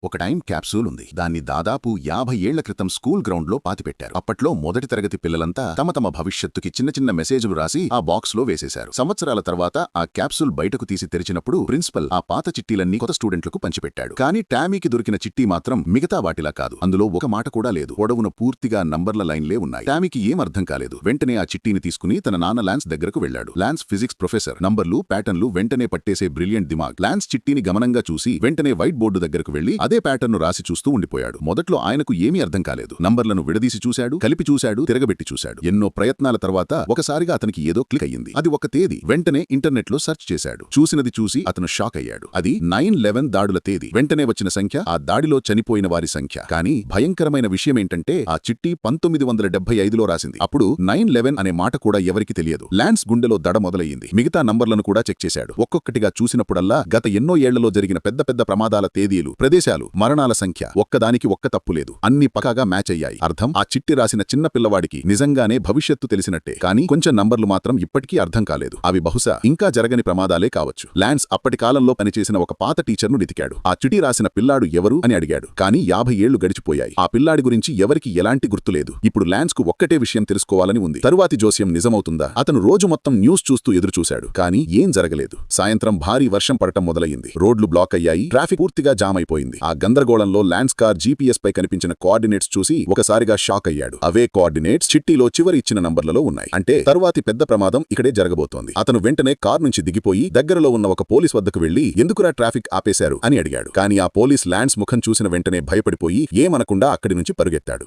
ఒక time capsule ఉంది. దాన్ని దాదాపు 50 ఏళ్ల క్రితం స్కూల్ గ్రౌండ్లో పాతిపెట్టారు. అప్పట్లో మొదటి తరగతి పిల్లలంతా తమ తమ భవిష్యత్తుకి చిన్న చిన్న మెసేజ్లు రాసి ఆ బాక్స్లో వేసేశారు. సంవత్సరాల తర్వాత ఆ క్యాప్సూల్ బయటకు తీసి తెరిచినప్పుడు ప్రిన్సిపల్ ఆ పాత చిట్టీలన్నీ కొత్త స్టూడెంట్లకు పంచిపెట్టాడు. కానీ టామీకి దొరికిన చిట్టి మాత్రం మిగతా వాటిలా కాదు. అందులో ఒక మాట కూడా లేదు. పొడవున పూర్తిగా నంబర్ల లైన్లే ఉన్నాయి. టామీకి ఏం అర్థం కాలేదు. వెంటనే ఆ చిట్టీని తీసుకుని తన నాన్న లాన్స్ దగ్గరకు వెళ్లాడు. Lance physics professor. నంబర్లు ప్యాటర్న్లు వెంటనే పట్టేసే బ్రిలియంట్ దిమాగ్. లాన్స్ చిట్టీని గమనంగా చూసి వెంటనే వైట్ బోర్డు దగ్గరకు వెళ్లి అదే ప్యాటర్న్ రాసి చూస్తూ ఉండిపోయాడు. మొదట్లో ఆయనకు ఏమీ అర్థం కాలేదు. నంబర్లను విడదీసి చూశాడు, కలిపి చూశాడు, తిరగబెట్టి చూశాడు. ఎన్నో ప్రయత్నాల తర్వాత ఒకసారిగా అతనికి ఏదో క్లిక్ అయ్యింది. అది ఒక తేదీ. వెంటనే ఇంటర్నెట్లో సెర్చ్ చేశాడు. చూసినది చూసి అతను షాక్ అయ్యాడు. అది 9/11 దాడుల తేదీ. వెంటనే వచ్చిన సంఖ్య ఆ దాడిలో చనిపోయిన వారి సంఖ్య. కానీ భయంకరమైన విషయమేంటంటే ఆ చిట్టి 1975లో రాసింది. అప్పుడు 9/11 అనే మాట కూడా ఎవరికి తెలియదు. లాన్స్ గుండెలో దడ మొదలయ్యింది. మిగతా నంబర్లను కూడా చెక్ చేశాడు. ఒక్కొక్కటిగా చూసినప్పుడల్లా గత ఎన్నో ఏళ్లలో జరిగిన పెద్ద పెద్ద ప్రమాదాల తేదీలు, ప్రదేశాలు, మరణాల సంఖ్య ఒక్కదానికి ఒక్క తప్పు లేదు. అన్ని పకాగా మ్యాచ్ అయ్యాయి. అర్థం, ఆ చిట్టి రాసిన చిన్న పిల్లవాడికి నిజంగానే భవిష్యత్తు తెలిసినట్టే. కానీ కొంచెం నంబర్లు మాత్రం ఇప్పటికీ అర్థం కాలేదు. అవి బహుశా ఇంకా జరగని ప్రమాదాలే కావచ్చు. లాన్స్ అప్పటి కాలంలో పనిచేసిన ఒక పాత టీచర్ను వెతికాడు. ఆ చిట్టి రాసిన పిల్లాడు ఎవరు అని అడిగాడు. కానీ 50 ఏళ్లు గడిచిపోయాయి. ఆ పిల్లాడి గురించి ఎవరికి ఎలాంటి గుర్తులేదు. ఇప్పుడు లాన్స్ కు ఒక్కటే విషయం తెలుసుకోవాలని ఉంది. తరువాతి జోస్యం నిజమవుతుందా? అతను రోజు మొత్తం న్యూస్ చూస్తూ ఎదురుచూశాడు. కానీ ఏం జరగలేదు. సాయంత్రం భారీ వర్షం పడటం మొదలయ్యింది. రోడ్లు బ్లాక్ అయ్యాయి. ట్రాఫిక్ పూర్తిగా జామ్ అయిపోయింది. ఆ గందరగోళంలో లాన్స్ కార్ జీపీఎస్ పై కనిపించిన కోఆర్డినేట్స్ చూసి ఒకసారిగా షాక్ అయ్యాడు. అవే కోఆర్డినేట్స్ చిట్టీలో చివరి ఇచ్చిన నంబర్లలో ఉన్నాయి. అంటే తరువాతి పెద్ద ప్రమాదం ఇక్కడే జరగబోతోంది. అతను వెంటనే కార్ నుంచి దిగిపోయి దగ్గరలో ఉన్న ఒక పోలీస్ వద్దకు వెళ్లి ఎందుకురా ట్రాఫిక్ ఆపేశారు అని అడిగాడు. కానీ ఆ పోలీస్ లాన్స్ ముఖం చూసిన వెంటనే భయపడిపోయి ఏమనకుండా అక్కడి నుంచి పరుగెత్తాడు.